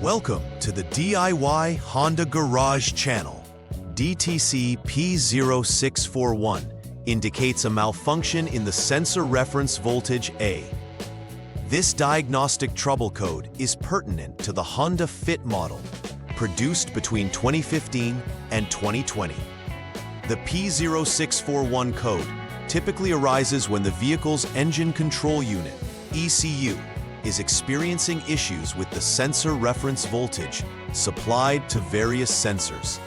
Welcome to the DIY Honda Garage channel. DTC P0641 indicates a malfunction in the sensor reference voltage A. This diagnostic trouble code is pertinent to the Honda Fit model, produced between 2015 and 2020. The P0641 code typically arises when the vehicle's engine control unit, ECU, is experiencing issues with the sensor reference voltage supplied to various sensors.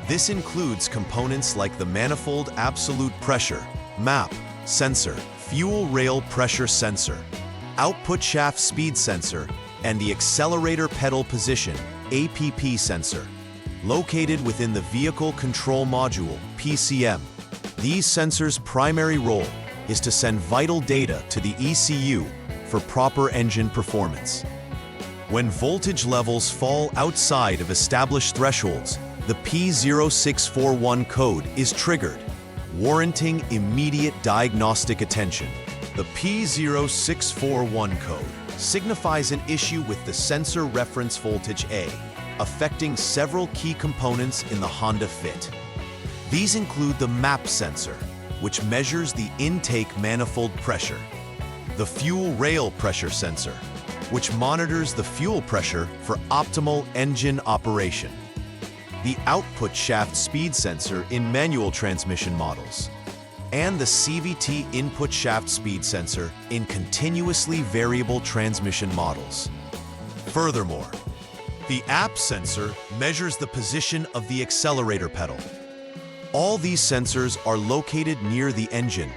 This includes components like the manifold absolute pressure, MAP, sensor, fuel rail pressure sensor, output shaft speed sensor, and the accelerator pedal position, APP sensor. Located within the Vehicle Control Module, PCM, these sensors' primary role is to send vital data to the ECU for proper engine performance. When voltage levels fall outside of established thresholds, the P0641 code is triggered, warranting immediate diagnostic attention. The P0641 code signifies an issue with the sensor reference voltage A, affecting several key components in the Honda Fit. These include the MAP sensor, which measures the intake manifold pressure, the fuel rail pressure sensor, which monitors the fuel pressure for optimal engine operation, the output shaft speed sensor in manual transmission models, and the CVT input shaft speed sensor in continuously variable transmission models. Furthermore, the AP sensor measures the position of the accelerator pedal. All these sensors are located near the engine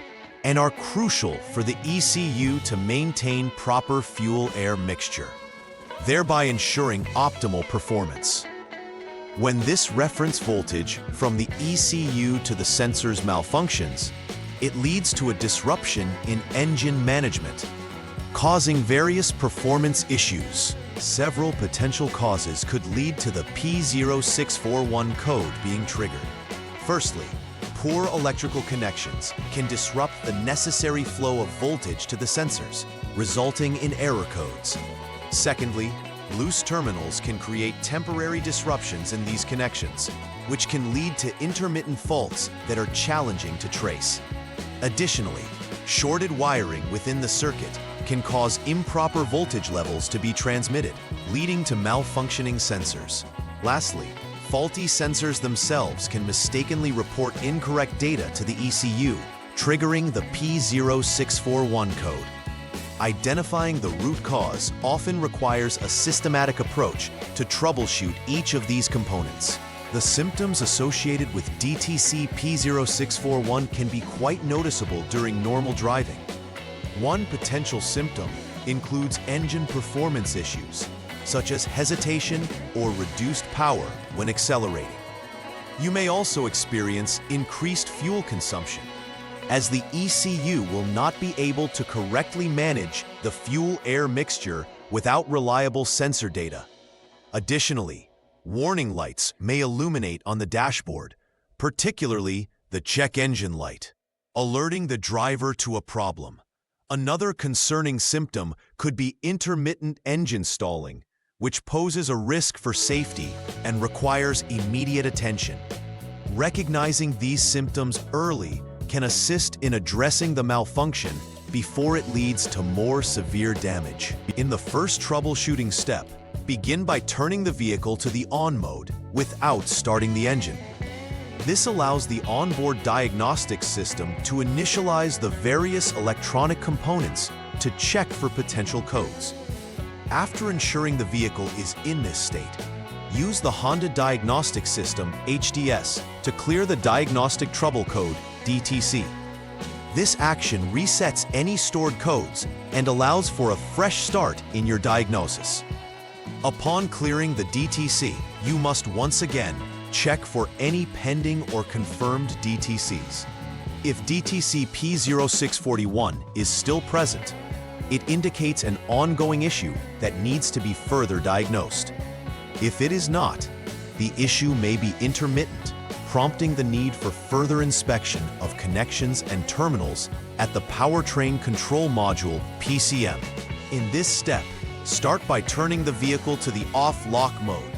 and are crucial for the ECU to maintain proper fuel-air mixture, thereby ensuring optimal performance. When this reference voltage from the ECU to the sensors malfunctions, it leads to a disruption in engine management, causing various performance issues. Several potential causes could lead to the P0641 code being triggered. Firstly, poor electrical connections can disrupt the necessary flow of voltage to the sensors, resulting in error codes. Secondly, loose terminals can create temporary disruptions in these connections, which can lead to intermittent faults that are challenging to trace. Additionally, shorted wiring within the circuit can cause improper voltage levels to be transmitted, leading to malfunctioning sensors. Lastly, faulty sensors themselves can mistakenly report incorrect data to the ECU, triggering the P0641 code. Identifying the root cause often requires a systematic approach to troubleshoot each of these components. The symptoms associated with DTC P0641 can be quite noticeable during normal driving. One potential symptom includes engine performance issues, such as hesitation or reduced power when accelerating. You may also experience increased fuel consumption, as the ECU will not be able to correctly manage the fuel-air mixture without reliable sensor data. Additionally, warning lights may illuminate on the dashboard, particularly the check engine light, alerting the driver to a problem. Another concerning symptom could be intermittent engine stalling, which poses a risk for safety and requires immediate attention. Recognizing these symptoms early can assist in addressing the malfunction before it leads to more severe damage. In the first troubleshooting step, begin by turning the vehicle to the on mode without starting the engine. This allows the onboard diagnostics system to initialize the various electronic components to check for potential codes. After ensuring the vehicle is in this state, use the Honda Diagnostic System, HDS, to clear the Diagnostic Trouble Code, DTC. This action resets any stored codes and allows for a fresh start in your diagnosis. Upon clearing the DTC, you must once again check for any pending or confirmed DTCs. If DTC P0641 is still present, it indicates an ongoing issue that needs to be further diagnosed. If it is not, the issue may be intermittent, prompting the need for further inspection of connections and terminals at the Powertrain Control Module, PCM. In this step, Start by turning the vehicle to the off-lock mode.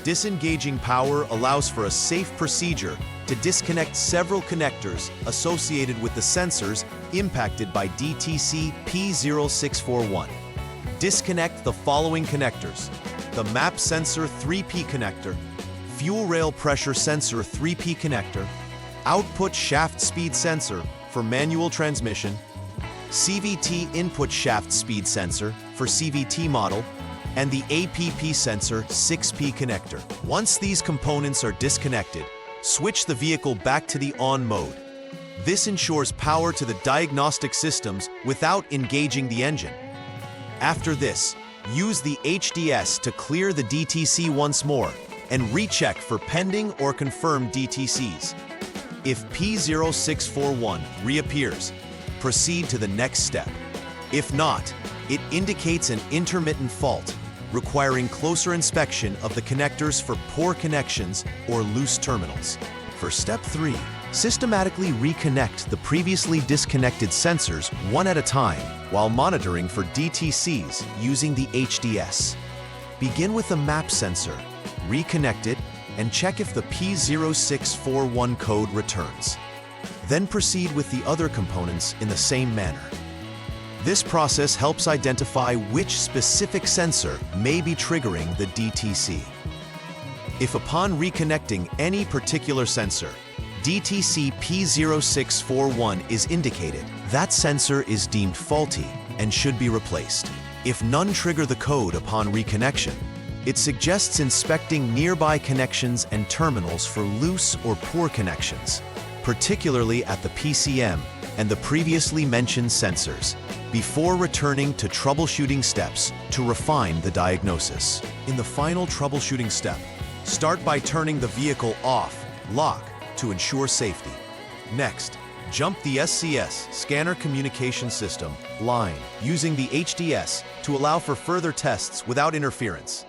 Disengaging power allows for a safe procedure to disconnect several connectors associated with the sensors impacted by DTC P0641. Disconnect the following connectors: the map sensor 3P connector, fuel rail pressure sensor 3P connector, output shaft speed sensor for manual transmission, CVT input shaft speed sensor for CVT model, and the APP sensor 6P connector. Once these components are disconnected, switch the vehicle back to the on mode. This ensures power to the diagnostic systems without engaging the engine. After this, use the HDS to clear the DTC once more and recheck for pending or confirmed DTCs. If P0641 reappears, proceed to the next step. If not, it indicates an intermittent fault, requiring closer inspection of the connectors for poor connections or loose terminals. For Step 3, systematically reconnect the previously disconnected sensors one at a time while monitoring for DTCs using the HDS. Begin with the map sensor, reconnect it, and check if the P0641 code returns. Then proceed with the other components in the same manner. This process helps identify which specific sensor may be triggering the DTC. If upon reconnecting any particular sensor, DTC P0641 is indicated, that sensor is deemed faulty and should be replaced. If none trigger the code upon reconnection, it suggests inspecting nearby connections and terminals for loose or poor connections, particularly at the PCM and the previously mentioned sensors, before returning to troubleshooting steps to refine the diagnosis. In the final troubleshooting step, start by turning the vehicle off, lock, to ensure safety. Next, jump the SCS Scanner Communication System line using the HDS to allow for further tests without interference.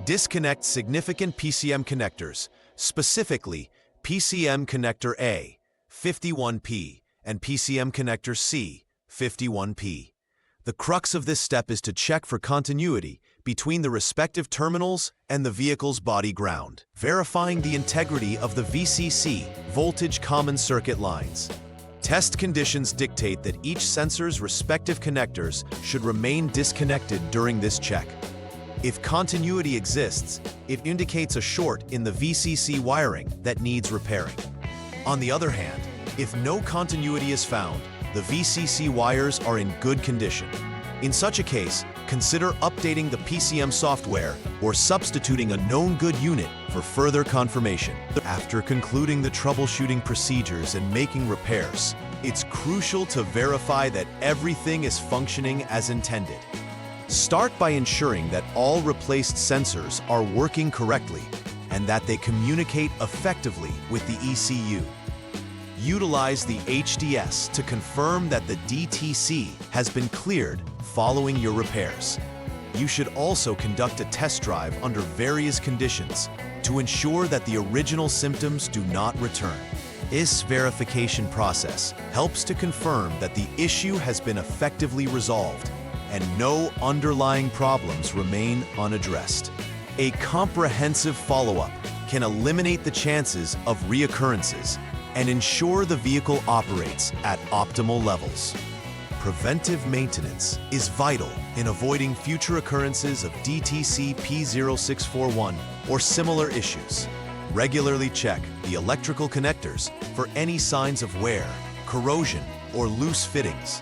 Disconnect significant PCM connectors, specifically PCM connector A, 51P, and PCM connector C, 51P. The crux of this step is to check for continuity between the respective terminals and the vehicle's body ground, verifying the integrity of the VCC voltage common circuit lines. Test conditions dictate that each sensor's respective connectors should remain disconnected during this check. If continuity exists, it indicates a short in the VCC wiring that needs repairing. On the other hand, if no continuity is found, the VCC wires are in good condition. In such a case, consider updating the PCM software or substituting a known good unit for further confirmation. After concluding the troubleshooting procedures and making repairs, it's crucial to verify that everything is functioning as intended. Start by ensuring that all replaced sensors are working correctly and that they communicate effectively with the ECU. Utilize the HDS to confirm that the DTC has been cleared following your repairs. You should also conduct a test drive under various conditions to ensure that the original symptoms do not return. This verification process helps to confirm that the issue has been effectively resolved and no underlying problems remain unaddressed. A comprehensive follow-up can eliminate the chances of reoccurrences and ensure the vehicle operates at optimal levels. Preventive maintenance is vital in avoiding future occurrences of DTC P0641 or similar issues. Regularly check the electrical connectors for any signs of wear, corrosion, or loose fittings.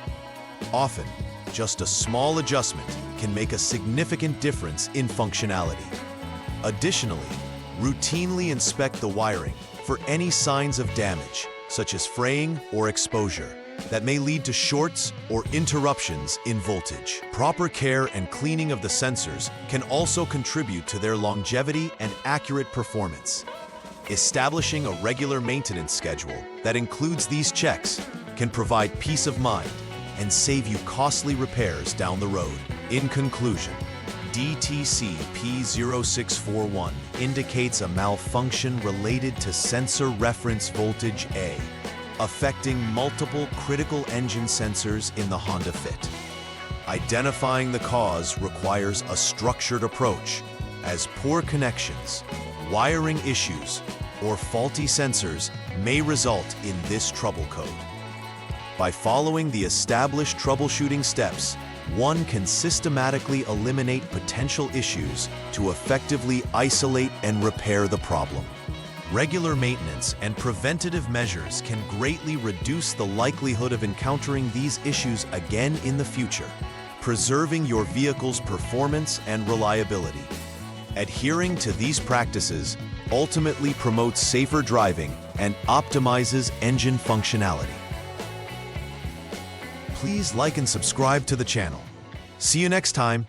Often, just a small adjustment can make a significant difference in functionality. Additionally, routinely inspect the wiring for any signs of damage, such as fraying or exposure, that may lead to shorts or interruptions in voltage. Proper care and cleaning of the sensors can also contribute to their longevity and accurate performance. Establishing a regular maintenance schedule that includes these checks can provide peace of mind and save you costly repairs down the road. In conclusion, DTC P0641 indicates a malfunction related to sensor reference voltage A, affecting multiple critical engine sensors in the Honda Fit. Identifying the cause requires a structured approach, as poor connections, wiring issues, or faulty sensors may result in this trouble code. By following the established troubleshooting steps, one can systematically eliminate potential issues to effectively isolate and repair the problem. Regular maintenance and preventative measures can greatly reduce the likelihood of encountering these issues again in the future, preserving your vehicle's performance and reliability. Adhering to these practices ultimately promotes safer driving and optimizes engine functionality. Please like and subscribe to the channel. See you next time.